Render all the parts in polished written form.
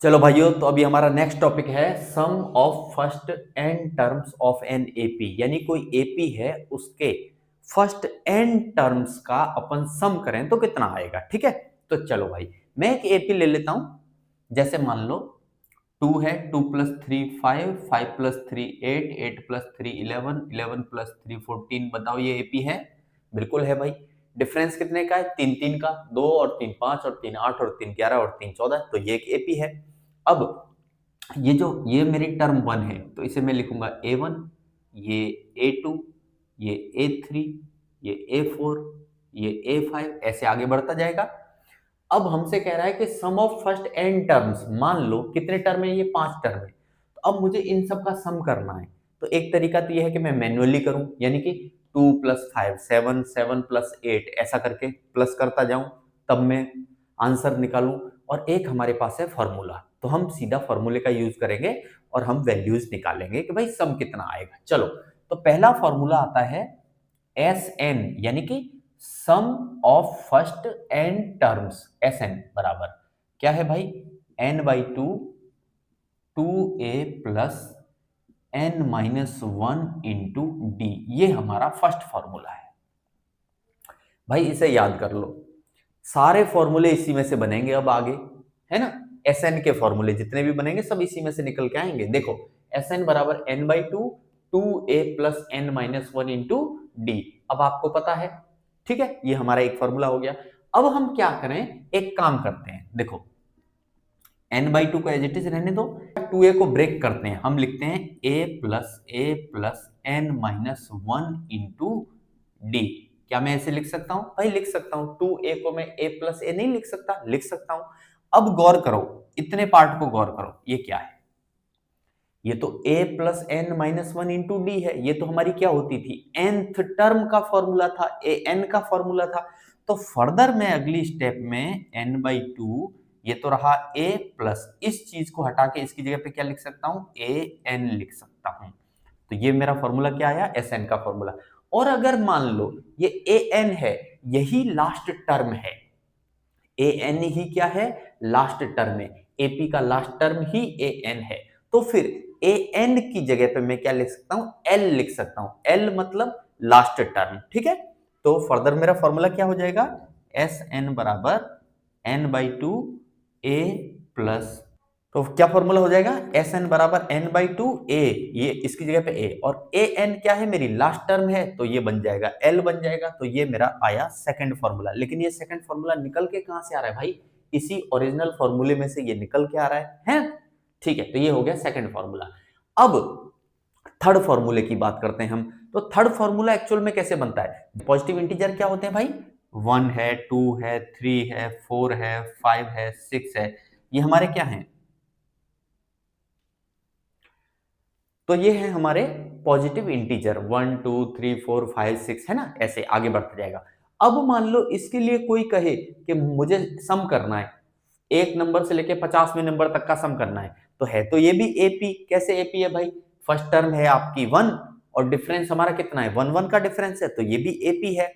चलो भाइयों, तो अभी हमारा नेक्स्ट टॉपिक है sum of first n terms of an AP. यानी कोई एपी है, उसके फर्स्ट एन टर्म्स का अपन सम करें तो कितना आएगा। ठीक है, तो चलो भाई मैं एक एपी ले लेता हूं। जैसे मान लो 2 है, 2 + 3 5, 5 + 3 8, 8 + 3 11, 11 + 3 14। बताओ ये एपी है? बिल्कुल है भाई। डिफरेंस कितने का है? 3 3 का। 2 और 3 5 और 3 8 और 3 11 और 3 14। तो ये एक एपी है। अब ये मेरी टर्म 1 है, तो इसे मैं लिखूंगा A1, ये A2, ये A3, ये A4, ये A5, ऐसे आगे बढ़ता जाएगा। अब हमसे कह रहा है कि sum of first n terms. मान लो कितने टर्म है? ये 5 टर्म है। तो अब मुझे इन सब का सम करना है। तो एक तरीका तो ये है कि मैं मैन्युअली करूं, यानी कि 2 + 5 7, 7 + 8 ऐसा करके प्लस करता जाऊं, तब मैं आंसर निकालूं। और एक हमारे पास है फॉर्मूला, तो हम सीधा फॉर्मूले का यूज करेंगे और हम वैल्यूज निकालेंगे कि भाई सम कितना आएगा। चलो, तो पहला फॉर्मूला आता है एस एन, यानी कि sum of first n terms. S n बराबर क्या है भाई? n/2 2a plus n-1 into D. ये हमारा फर्स्ट फॉर्मूला है भाई, इसे याद कर लो। सारे फॉर्मूले इसी में से बनेंगे अब आगे, है ना। एस एन के फॉर्मूले जितने भी बनेंगे सब इसी में से निकल के आएंगे। देखो, एस एन बराबर n/2 2a plus n-1 into D. अब आपको पता है, ठीक है, ये हमारा एक फॉर्मूला हो गया। अब हम क्या करें, एक काम करते हैं। देखो, n/2 को एज इट इज रहने दो, 2a को ब्रेक करते हैं। हम लिखते हैं a plus n-1 into D. क्या मैं ऐसे लिख सकता हूं? भाई लिख सकता हूं। 2a को मैं a प्लस ए नहीं लिख सकता? लिख सकता हूं। अब गौर करो, इतने पार्ट को गौर करो, ये क्या है? ये तो a plus n-1 into D है। ये तो हमारी क्या होती थी? nth टर्म का फॉर्मूला था, an का फॉर्मूला था। तो फर्दर मैं अगली स्टेप में n/2, ये तो रहा a प्लस, इस चीज को हटा के इसकी जगह पे क्या लिख सकता हूं? an लिख सकता हूं। तो ये मेरा फॉर्मूला क्या आया? Sn का फॉर्मूला। और अगर मान लो ये an है, यही लास्ट टर्म है, an ही क्या है? लास्ट टर्म है। एपी का लास्ट टर्म ही an है। तो फिर an की जगह पे मैं क्या लिख सकता हूं? l लिख सकता हूं। l मतलब लास्ट टर्म, ठीक है। तो फर्दर मेरा फॉर्मूला क्या हो जाएगा? Sn बराबर n/2 a प्लस, तो क्या फॉर्मूला हो जाएगा? Sn बराबर n/2 a, ये इसकी जगह पे a, और an क्या है? मेरी लास्ट टर्म है, तो ये बन जाएगा l बन जाएगा। तो ये मेरा आया सेकंड फॉर्मूला। लेकिन ये सेकंड फॉर्मूला निकल के कहां से आ रहा है भाई? इसी ओरिजिनल फॉर्मूले में से ये निकल के आ रहा है? ठीक है, तो ये हो गया सेकंड फॉर्मूला। अब थर्ड फॉर्मूले की बात करते हैं हम। तो थर्ड फॉर्मूला एक्चुअल में कैसे बनता है? पॉजिटिव इंटीजर क्या होते हैं भाई? 1 है, 2 है, 3 है, 4 है, 5 है, 6 है। ये हमारे क्या हैं? तो ये है हमारे पॉजिटिव इंटीजर 1 2 3 4 5 6, है ना। ऐसे आगे बढ़ता जाएगा। अब मान लो इसके लिए कोई कहे कि मुझे सम करना है, एक नंबर से लेके 50वें नंबर तक का सम करना है, तो है तो ये भी एपी। कैसे एपी है भाई? फर्स्ट टर्म है आपकी 1 और डिफरेंस हमारा कितना है? 1 1 का डिफरेंस है, तो ये भी एपी है।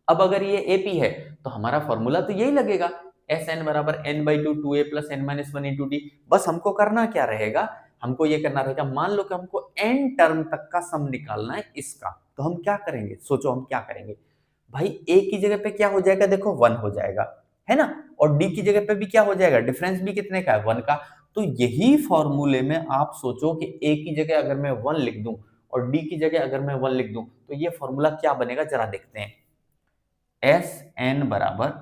अब अगर ये एपी है तो हमारा फॉर्मूला तो यही लगेगा, एस एन बराबर n/2 2a plus n-1 into D. बस हमको करना क्या रहेगा? हमको ये करना रहेगा, मान लो कि हमको n टर्म तक का सम निकालना है इसका, तो हम क्या करेंगे? सोचो हम क्या करेंगे भाई। a की जगह पे क्या हो जाएगा? देखो 1 हो जाएगा, है ना। और d की जगह पे भी क्या हो जाएगा? डिफरेंस भी कितने का है? 1 का। तो यही फॉर्मूले में आप सोचो कि a की जगह अगर मैं 1 लिख दूं और d की जगह अगर मैं 1 लिख दूं, तो ये फॉर्मूला क्या बनेगा जरा देखते हैं। एस एन बराबर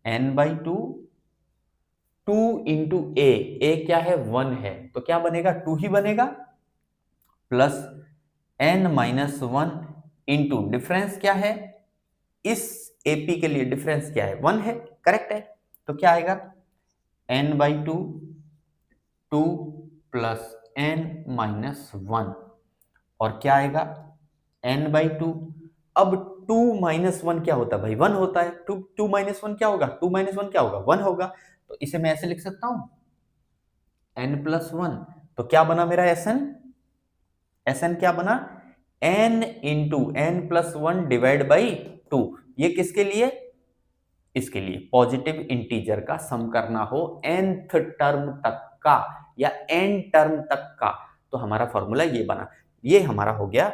n/2 2 इंटू ए क्या है? 1 है, तो क्या बनेगा? 2 ही बनेगा, प्लस n-1 इंटू डिफरेंस क्या है? इस एपी के लिए डिफरेंस क्या है? 1 है, करेक्ट है। तो क्या आएगा? n/2 2 प्लस n-1, और क्या आएगा? n/2। अब 2 - 1 क्या होता है भाई? 1 होता है। 2 - 1 क्या होगा? 2 - 1 क्या होगा? 1 होगा। तो इसे मैं ऐसे लिख सकता हूं, n+1। तो क्या बना मेरा Sn क्या बना? n into n+1 divide by 2। ये किसके लिए? इसके लिए पॉजिटिव इंटीजर का सम करना हो nth टर्म तक का या n टर्म तक का, तो हमारा फॉर्मूला ये बना। ये हमारा हो गया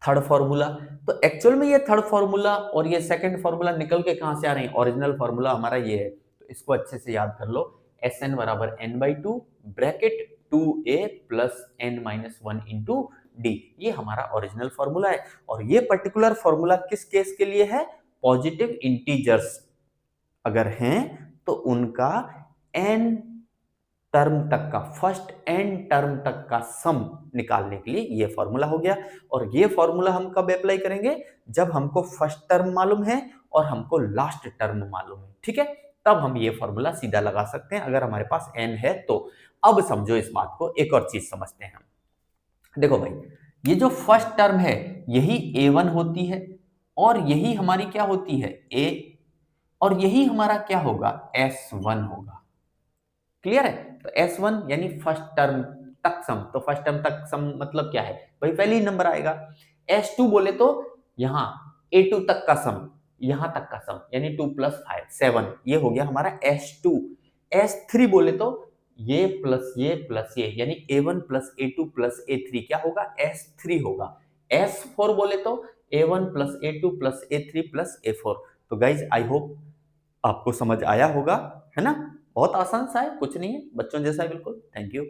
थर्ड फॉर्मूला। तो एक्चुअल में ये थर्ड फॉर्मूला और ये सेकंड फॉर्मूला निकल के कहां से आ रहे हैं? ओरिजिनल फॉर्मूला हमारा ये है, तो इसको अच्छे से याद कर लो। Sn बराबर n/2 bracket 2a plus n-1 into D, ये हमारा ओरिजिनल फॉर्मूला है। और ये पर्टिकुलर फॉर्मूला किस केस के लिए है? पॉजिटिव इंटीजर्स अगर हैं तो उनका n टर्म तक का, फर्स्ट n टर्म तक का सम निकालने के लिए ये फॉर्मूला हो गया। और ये फॉर्मूला हम कब अप्लाई करेंगे? जब हमको फर्स्ट टर्म मालूम है और हमको लास्ट टर्म मालूम है, ठीक है, तब हम ये फॉर्मूला सीधा लगा सकते हैं अगर हमारे पास n है तो। अब समझो इस बात को, एक और चीज समझते हैं हम। देखो भाई, ये जो फर्स्ट टर्म है यही a1 होती है और यही हमारी क्या होती है? a, और यही हमारा क्या होगा? s1 होगा। क्लियर है? तो S1 यानी फर्स्ट टर्म तक सम, तो फर्स्ट टर्म तक सम मतलब क्या है भाई? पहले ही नंबर आएगा। S2 बोले तो यहाँ A2 तक का सम, यहां तक का सम, यानी 2 + 5 7, ये हो गया हमारा S2। S3 बोले तो ये प्लस ये यानी A1 + A2 + A3 क्या होगा? S3 होगा। S4 बोले तो A1 + A2 + A3 + A4। तो गाइज आई होप आपको समझ आया होगा, है ना? बहुत आसान सा है, कुछ नहीं है, बच्चों जैसा है बिल्कुल। Thank you.